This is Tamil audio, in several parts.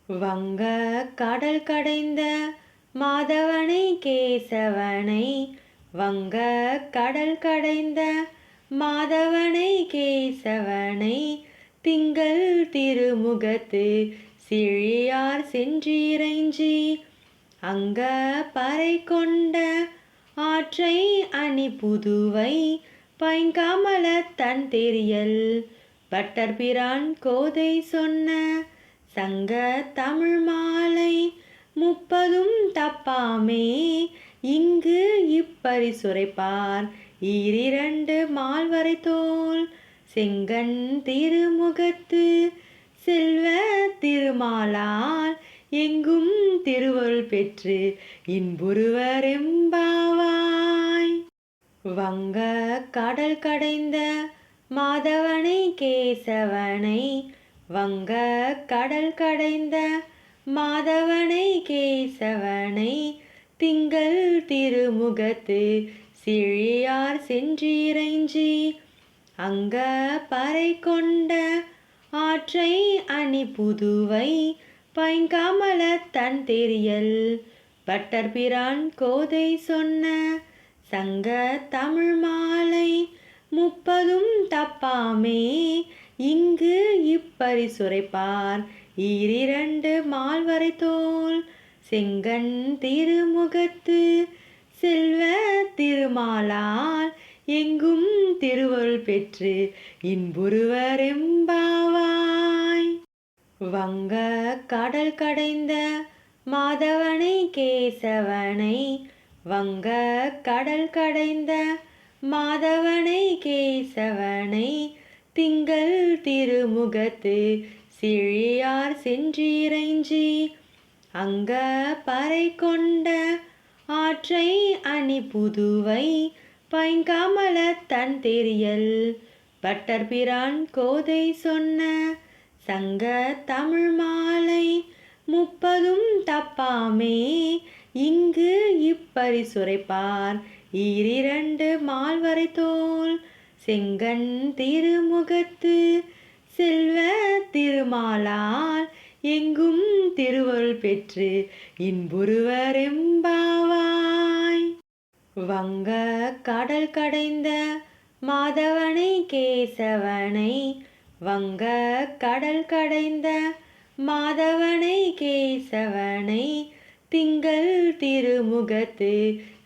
வங்க கடல் கடைந்த மாதவனை கேசவனை, வங்க கடல் கடைந்த மாதவனை கேசவனை, திங்கள் திருமுகத்து சிழியார் சென்றிறைஞ்சி, அங்க பறை கொண்ட ஆற்றை அணி புதுவை பைங்கமல தன் தெரியல், பட்டர்பிரான் கோதை சொன்ன சங்க தமிழ் மாலை 30 தப்பாமே, இங்கு இப்பரிசுரைப்பார் ஈரிரண்டு மால்வரை தோல், செங்கண் திருமுகத்து செல்வ திருமாலால் எங்கும் திருவருள் பெற்று இன்புறுவர் எம்பாவாய். வங்க கடல் கடைந்த மாதவனை கேசவனை, வங்க கடல் கடைந்த மாதவனை கேசவனை, திங்கள் திருமுகத்து சிழியார் சென்றிறைஞ்சி, அங்க பறை கொண்ட ஆற்றை அணி புதுவை பைங்கமல தன் தெரியல், பட்டர்பிரான் கோதை சொன்ன சங்க தமிழ் மாலை 30 தப்பாமே, இங்கு இப்பரிசுரைப்பார் ஈரிரண்டு மால்வரை தோல், செங்கண் திருமுகத்து செல்வ திருமாலால் எங்கும் திருவருள் பெற்று இன்புறுவர் எம்பாவாய். வங்க கடல் கடைந்த மாதவனை கேசவனை, வங்க கடல் கடைந்த மாதவனை கேசவனை, திங்கள் திருமுகத்து சிழியார் சென்றிறைஞ்சி, அங்க பறை கொண்ட ஆற்றை அணி புதுவை பைங்கமல தன் தெரியல், பட்டர்பிரான் கோதை சொன்ன சங்க தமிழ் மாலை 30 தப்பாமே, இங்கு இப்பரிசுரைப்பார் ஈரிரண்டு மால்வரை தோல், செங்கண் திருமுகத்து செல்வ திருமாலால் எங்கும் திருவருள் பெற்று இன்புறுவர் எம்பாவாய். வங்க கடல் கடைந்த மாதவனை கேசவனை, வங்க கடல் கடைந்த மாதவனை கேசவனை, திங்கள் திருமுகத்து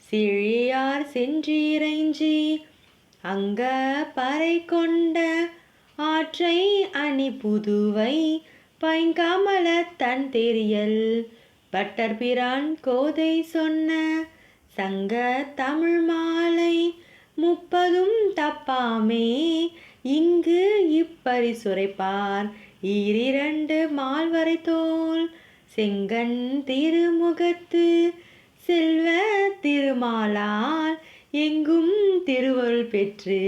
சிழியார் சென்றிறைஞ்சி, அங்க பறை கொண்ட ஆற்றை அணி புதுவை பைங்கமல தன் தெரியல், பட்டர்பிரான் கோதை சொன்ன சங்க தமிழ் மாலை 30 தப்பாமே, இங்கு இப்பரிசுரைப்பார் ஈரிரண்டு மால்வரை தோல், செங்கண் திருமுகத்து செல்வ திருமாலால் எங்கும் திருவருள் பெற்று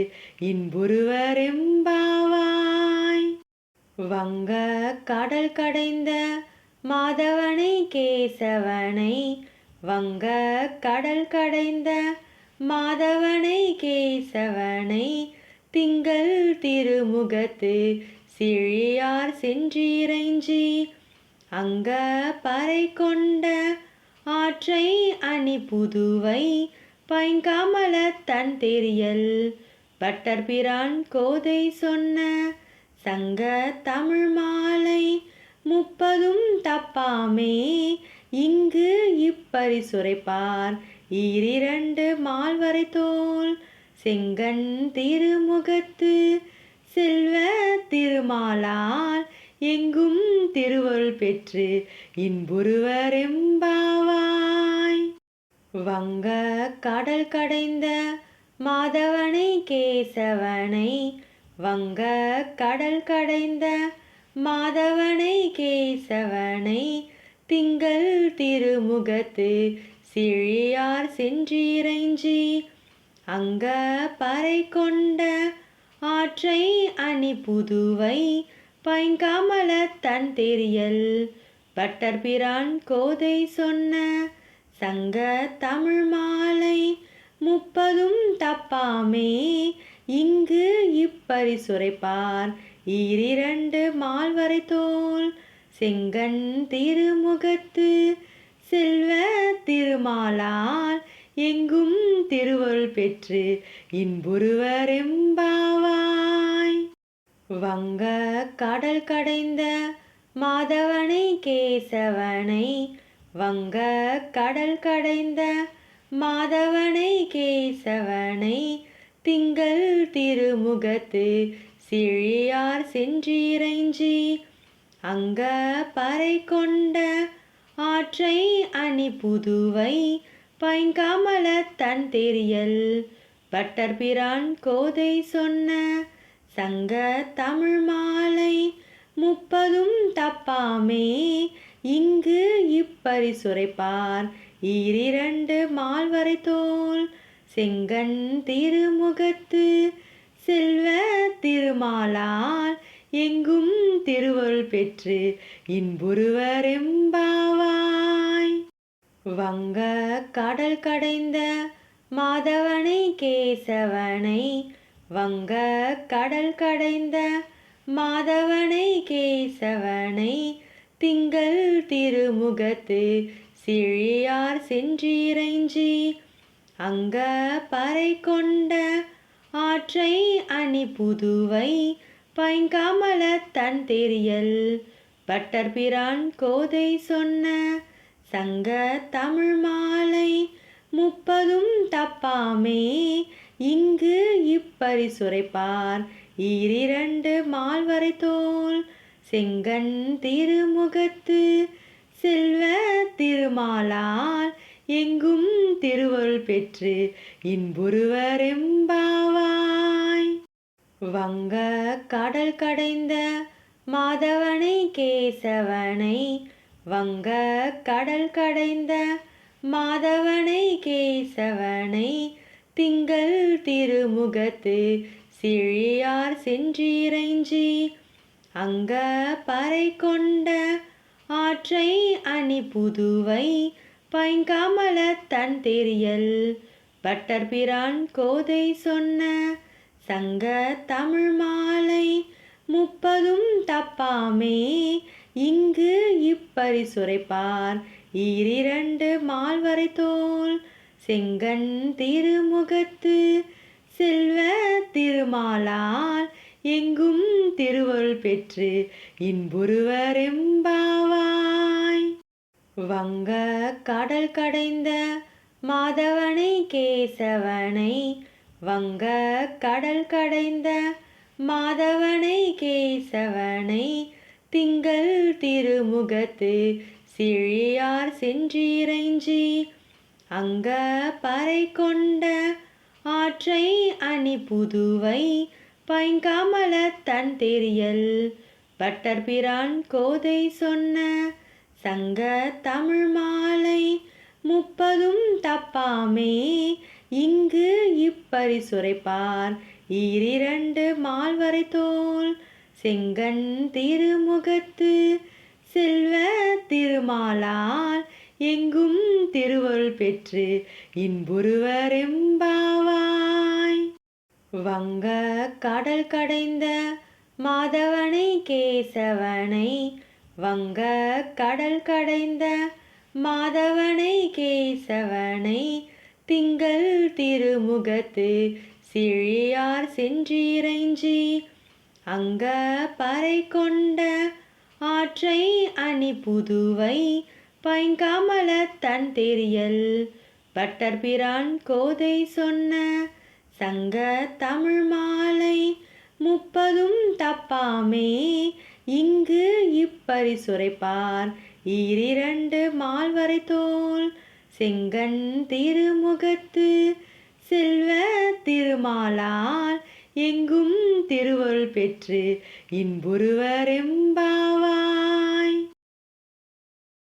இன்புறுவர் எம்பாவாய். வங்க கடல் கடைந்த மாதவனை கேசவனை, வங்க கடல் கடைந்த மாதவனை கேசவனை, திங்கள் திருமுகத்து சிழியார் சென்றிறைஞ்சி, அங்க பறை கொண்ட ஆற்றை அணி புதுவை பைங்கமல தன் தெரியல், பட்டர்பிரான் கோதை சொன்ன சங்க தமிழ் மாலை 30 தப்பாமே, இங்கு இப்பரிசுரைப்பார் ஈரிரண்டு மால்வரை தோல், செங்கண் திருமுகத்து செல்வ திருமாலால் எங்கும் திருவருள் பெற்று இன்புறுவர் எம்பாவாய். வங்க கடல் கடைந்த மாதவனை கேசவனை, வங்க கடல் கடைந்த மாதவனை கேசவனை, திங்கள் திருமுகத்து சிழியார் சென்றிறைஞ்சி, அங்க பறை கொண்ட ஆற்றை அணி புதுவை பைங்கமல தன் தெரியல், பட்டர்பிரான் கோதை சொன்ன சங்க தமிழ் மாலை 30 தப்பாமே, இங்கு இப்பரிசுரைப்பார் ஈரிரண்டு மால்வரை தோல், செங்கண் திருமுகத்து செல்வ திருமாலால் எங்கும் திருவருள் பெற்று இன்புறுவர் எம்பாவாய். வங்க கடல் கடைந்த மாதவனை கேசவனை வங்க கடல் கடைந்த மாதவனை கேசவனை திங்கள் திருமுகத்து சிழியார் சென்றிறைஞ்சி அங்க பறை கொண்ட ஆற்றை அணி புதுவை பைங்கமல தன் தெரியல் பட்டர்பிரான் கோதை சொன்ன சங்க தமிழ் மாலை 30 தப்பாமே இங்கு இப்பரிசுரைப்பார் ஈரிரண்டு மால்வரை தோல் செங்கண் திருமுகத்து செல்வ திருமாலால் எங்கும் திருவருள் பெற்று இன்புறுவர் எம்பாவாய். வங்க கடல் கடைந்த மாதவனை கேசவனை வங்க கடல் கடைந்த மாதவனை கேசவனை திங்கள் திருமுகத்து சிழியார் சென்றிறைஞ்சி அங்க பறை கொண்ட ஆற்றை அணி புதுவை பைங்கமல தன் தெரியல் பட்டர்பிரான் கோதை சொன்ன சங்க தமிழ் மாலை 30 தப்பாமே இங்கு இப்பரிசுரைப்பார் ஈரிரண்டு மால்வரை தோல் செங்கண் திருமுகத்து செல்வ திருமாலால் எங்கும் திருவருள் பெற்று இன்புறுவர் எம்பாவாய். வங்க கடல் கடைந்த மாதவனை கேசவனை வங்க கடல் கடைந்த மாதவனை கேசவனை திங்கள் திருமுகத்து சிழியார் சென்றிறைஞ்சி அங்க பறை கொண்ட ஆற்றை அணி புதுவை பைங்கமல தன் தெரியல் பட்டர்பிரான் கோதை சொன்ன சங்க தமிழ் மாலை 30 தப்பாமே இங்கு இப்பரிசுரைப்பார் ஈரிரண்டு மால்வரை தோல் செங்கண் திருமுகத்து செல்வ திருமாலால் எங்கும் திருவருள் பெற்று இன்புறுவர் எம்பாவாய். வங்க கடல் கடைந்த மாதவனை கேசவனை வங்க கடல் கடைந்த மாதவனை கேசவனை திங்கள் திருமுகத்து சிழியார் சென்றிறைஞ்சி அங்க பறை கொண்ட ஆற்றை அணி புதுவை பைங்கமல தன் தெரியல் பட்டர்பிரான் கோதை சொன்ன சங்க தமிழ் மாலை 30 தப்பாமே இங்கு இப்பரிசுரைப்பார் ஈரிரண்டு மால்வரை தோல் செங்கண் திருமுகத்து செல்வ திருமாலால் எங்கும் திருவருள் பெற்று இன்புறுவர் எம்பாவாய். வங்க கடல் கடைந்த மாதவனை கேசவனை வங்க கடல் கடைந்த மாதவனை கேசவனை திங்கள் திருமுகத்து சிழியார் சென்றிறைஞ்சி அங்க பறை கொண்ட ஆற்றை அணி புதுவை பைங்கமல தன் தெரியல் பட்டர்பிரான் கோதை சொன்ன சங்க தமிழ் மாலை 30 தப்பாமே இங்கு இப்பரிசுரைப்பார் ஈரிரண்டு மால்வரை தோல் செங்கண் திருமுகத்து செல்வ திருமாலால் எங்கும் திருவருள் பெற்று இன்புறுவர் எம்பாவாய்.